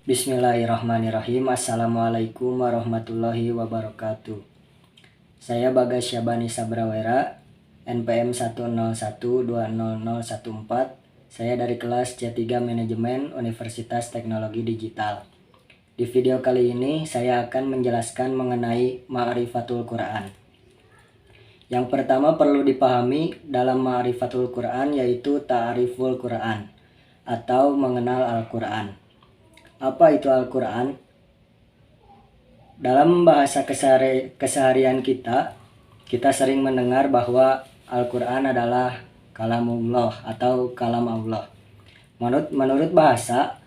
Bismillahirrahmanirrahim. Assalamualaikum warahmatullahi wabarakatuh. Saya Bagas Syabani Sabrawera, NPM 101200014. Saya dari kelas C3 Manajemen Universitas Teknologi Digital. Di video kali ini saya akan menjelaskan mengenai Ma'rifatul Quran. Yang pertama perlu dipahami dalam Ma'rifatul Quran yaitu Ta'riful Quran atau mengenal Al-Quran. Apa itu Al-Quran? Dalam bahasa keseharian kita sering mendengar bahwa Al-Quran adalah kalamullah atau kalam Allah. Menurut bahasa,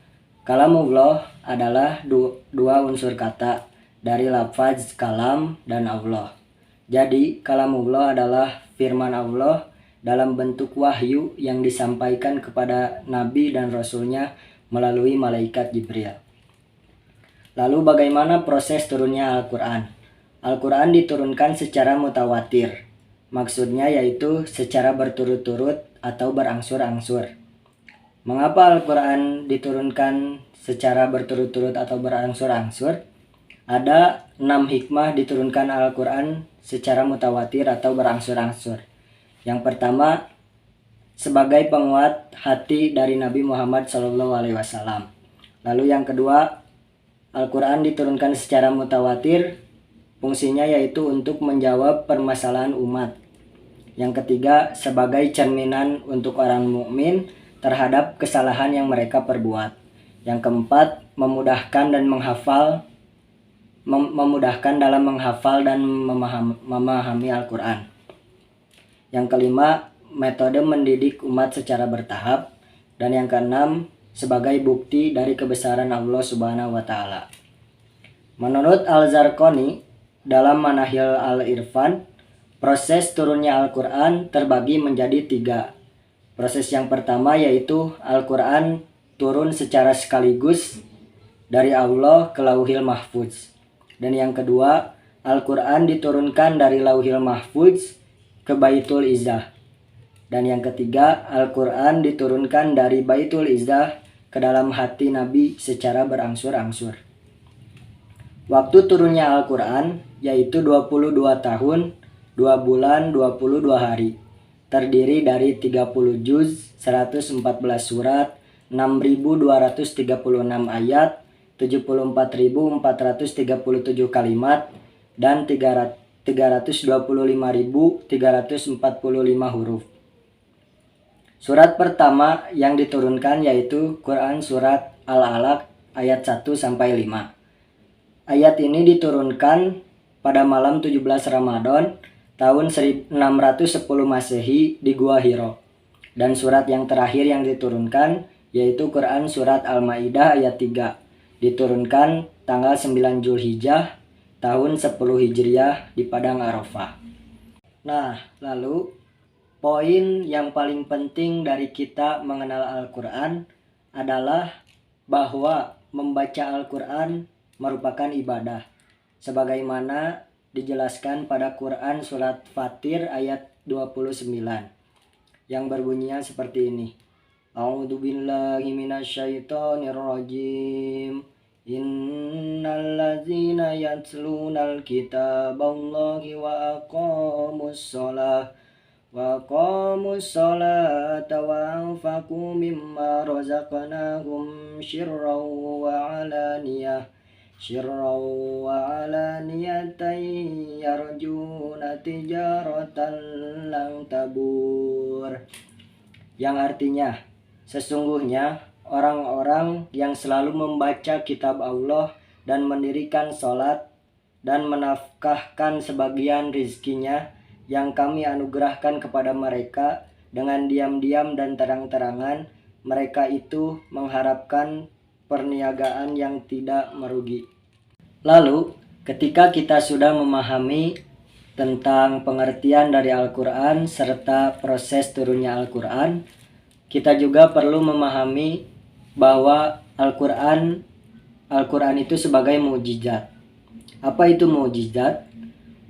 kalamullah adalah dua unsur kata dari lafaz kalam dan Allah. Jadi, kalamullah adalah firman Allah dalam bentuk wahyu yang disampaikan kepada Nabi dan Rasulnya melalui malaikat Jibril. Lalu bagaimana proses turunnya Al-Quran? Al-Quran diturunkan secara mutawatir. Maksudnya yaitu secara berturut-turut atau berangsur-angsur. Mengapa Al-Quran diturunkan secara berturut-turut atau berangsur-angsur? Ada 6 hikmah diturunkan Al-Quran secara mutawatir atau berangsur-angsur. Yang pertama, sebagai penguat hati dari Nabi Muhammad SAW. Lalu yang kedua, Al-Quran diturunkan secara mutawatir, fungsinya yaitu untuk menjawab permasalahan umat. Yang ketiga, sebagai cerminan untuk orang mukmin terhadap kesalahan yang mereka perbuat. Yang keempat, memudahkan dalam menghafal dan memahami Al-Quran. Yang kelima, metode mendidik umat secara bertahap. Dan yang keenam, sebagai bukti dari kebesaran Allah Subhanahu wa Ta'ala. Menurut Al-Zarqani dalam Manahil Al-Irfan, proses turunnya Al-Quran terbagi menjadi 3. Proses yang pertama yaitu Al-Quran turun secara sekaligus dari Allah ke Lauhil Mahfuz. Dan yang kedua, Al-Quran diturunkan dari Lauhil Mahfuz ke Baitul Izzah. Dan yang ketiga, Al-Quran diturunkan dari Baitul Izzah ke dalam hati Nabi secara berangsur-angsur. Waktu turunnya Al-Quran yaitu 22 tahun, 2 bulan, 22 hari. Terdiri dari 30 juz, 114 surat, 6.236 ayat, 74.437 kalimat, dan 325.345 huruf. Surat pertama yang diturunkan yaitu Quran Surat Al-Alaq ayat 1-5. Ayat ini diturunkan pada malam 17 Ramadan tahun 1610 Masehi di Gua Hiro. Dan surat yang terakhir yang diturunkan yaitu Quran Surat Al-Maidah ayat 3. Diturunkan tanggal 9 Zulhijjah tahun 10 Hijriah di Padang Arafah. Nah, lalu poin yang paling penting dari kita mengenal Al-Quran adalah bahwa membaca Al-Quran merupakan ibadah. Sebagaimana dijelaskan pada Quran Surat Fatir ayat 29 yang berbunyinya seperti ini. A'udzubillahi minasyaitonirrajim. Innallazina yatlunal kitaballahi wa aqamus sholata wa anfaqu mimma razaqnahum sirran wa alaniyatan yarjuna tijaratan lan tabur. Yang artinya, sesungguhnya orang-orang yang selalu membaca kitab Allah dan mendirikan sholat dan menafkahkan sebagian rizkinya yang kami anugerahkan kepada mereka dengan diam-diam dan terang-terangan, mereka itu mengharapkan perniagaan yang tidak merugi. Lalu, ketika kita sudah memahami tentang pengertian dari Al-Quran serta proses turunnya Al-Quran, kita juga perlu memahami bahwa Al-Quran itu sebagai mukjizat. Apa itu mukjizat?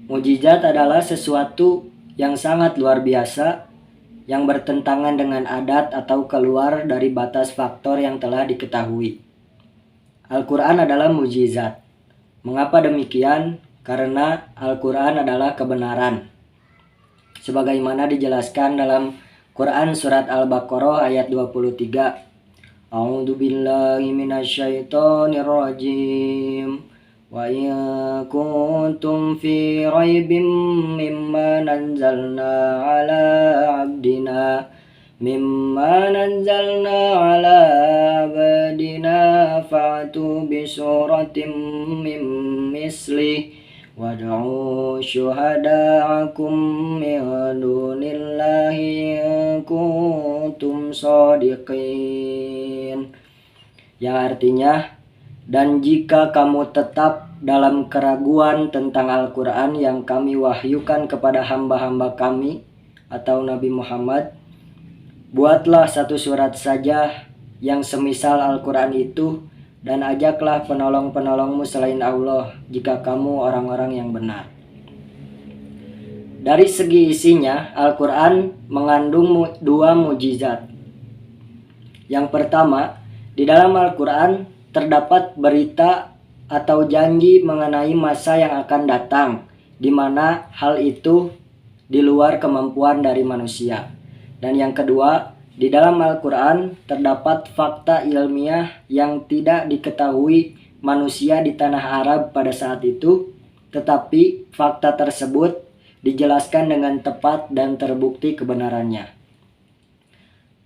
Mukjizat adalah sesuatu yang sangat luar biasa yang bertentangan dengan adat atau keluar dari batas faktor yang telah diketahui. Al-Quran adalah mukjizat. Mengapa demikian? Karena Al-Quran adalah kebenaran. Sebagaimana dijelaskan dalam Quran surat Al-Baqarah ayat 23. A'udzu billahi minasyaitonir rajim. Wa in kuntum fi raibim mimma nazzalna ala abdina fa'tu bi suratim min misli wad'u syuhada'akum min dunillahi in kuntum shadiqin. Yang artinya, dan jika kamu tetap dalam keraguan tentang Al-Quran yang kami wahyukan kepada hamba-hamba kami atau Nabi Muhammad, buatlah satu surat saja yang semisal Al-Quran itu, dan ajaklah penolong-penolongmu selain Allah jika kamu orang-orang yang benar. Dari segi isinya, Al-Quran mengandung dua mukjizat. Yang pertama, di dalam Al-Quran terdapat berita atau janji mengenai masa yang akan datang, di mana hal itu di luar kemampuan dari manusia. Dan yang kedua, di dalam Al-Quran terdapat fakta ilmiah yang tidak diketahui manusia di tanah Arab pada saat itu, tetapi fakta tersebut dijelaskan dengan tepat dan terbukti kebenarannya.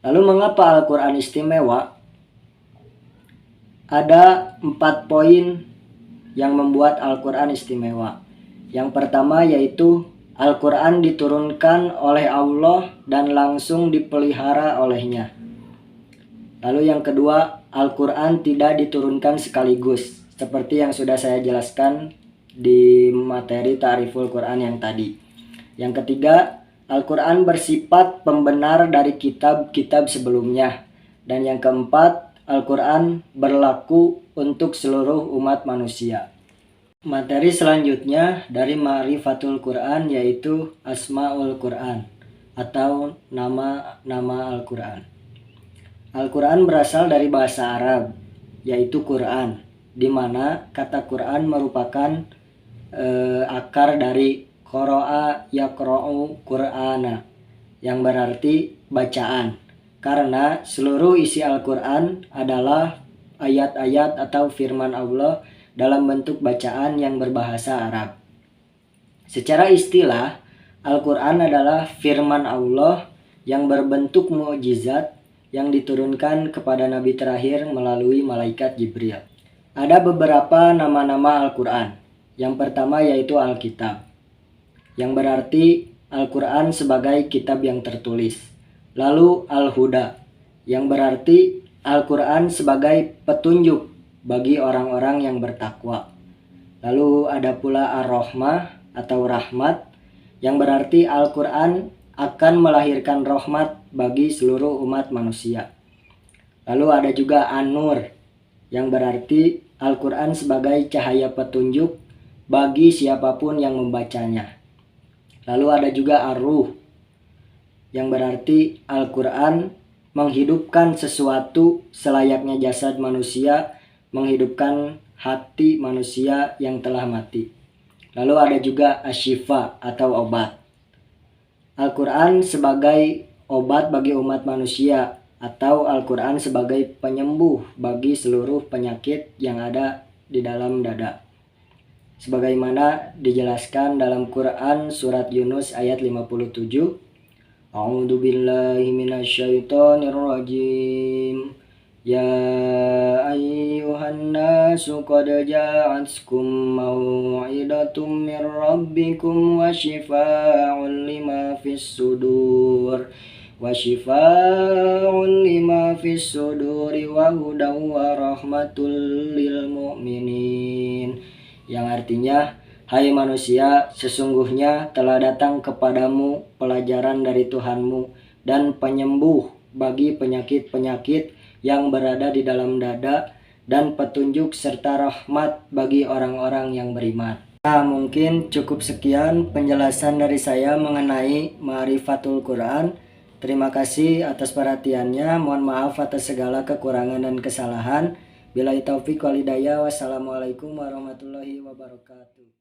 Lalu mengapa Al-Quran istimewa? Ada 4 poin yang membuat Al-Quran istimewa. Yang pertama yaitu Al-Quran diturunkan oleh Allah dan langsung dipelihara olehnya. Lalu yang kedua, Al-Quran tidak diturunkan sekaligus, seperti yang sudah saya jelaskan di materi Ta'riful Quran yang tadi. Yang ketiga, Al-Quran bersifat pembenar dari kitab-kitab sebelumnya. Dan yang keempat, Al-Quran berlaku untuk seluruh umat manusia. Materi selanjutnya dari Ma'rifatul Quran yaitu Asmaul Quran atau nama-nama Al-Quran. Al-Quran berasal dari bahasa Arab yaitu Quran, di mana kata Quran merupakan akar dari qara'a yaqra'u Qur'ana yang berarti bacaan. Karena seluruh isi Al-Quran adalah ayat-ayat atau firman Allah dalam bentuk bacaan yang berbahasa Arab. Secara istilah, Al-Quran adalah firman Allah yang berbentuk mukjizat yang diturunkan kepada Nabi terakhir melalui malaikat Jibril. Ada beberapa nama-nama Al-Quran. Yang pertama yaitu Alkitab, yang berarti Al-Quran sebagai kitab yang tertulis. Lalu Al-Huda, yang berarti Al-Quran sebagai petunjuk bagi orang-orang yang bertakwa. Lalu ada pula Ar-Rahmah atau rahmat, yang berarti Al-Quran akan melahirkan rahmat bagi seluruh umat manusia. Lalu ada juga An-Nur, yang berarti Al-Quran sebagai cahaya petunjuk bagi siapapun yang membacanya. Lalu ada juga Ar-Ruh, yang berarti Al-Quran menghidupkan sesuatu selayaknya jasad manusia, menghidupkan hati manusia yang telah mati. Lalu ada juga Asy-Syifa atau obat. Al-Quran sebagai obat bagi umat manusia, atau Al-Quran sebagai penyembuh bagi seluruh penyakit yang ada di dalam dada. Sebagaimana dijelaskan dalam Quran surat Yunus ayat 57. A'udzu billahi minasyaitonir rajim. Ya ayyuhan nasu qad ja'atkum mau'idatum mir rabbikum wa shifaa'un lima fis sudur wa hudaw wa rahmatul lil mu'minin. Yang artinya, hai manusia, sesungguhnya telah datang kepadamu pelajaran dari Tuhanmu dan penyembuh bagi penyakit-penyakit yang berada di dalam dada, dan petunjuk serta rahmat bagi orang-orang yang beriman. Nah, mungkin cukup sekian penjelasan dari saya mengenai Ma'rifatul Quran. Terima kasih atas perhatiannya. Mohon maaf atas segala kekurangan dan kesalahan. Billahi taufik wal hidayah. Wassalamualaikum warahmatullahi wabarakatuh.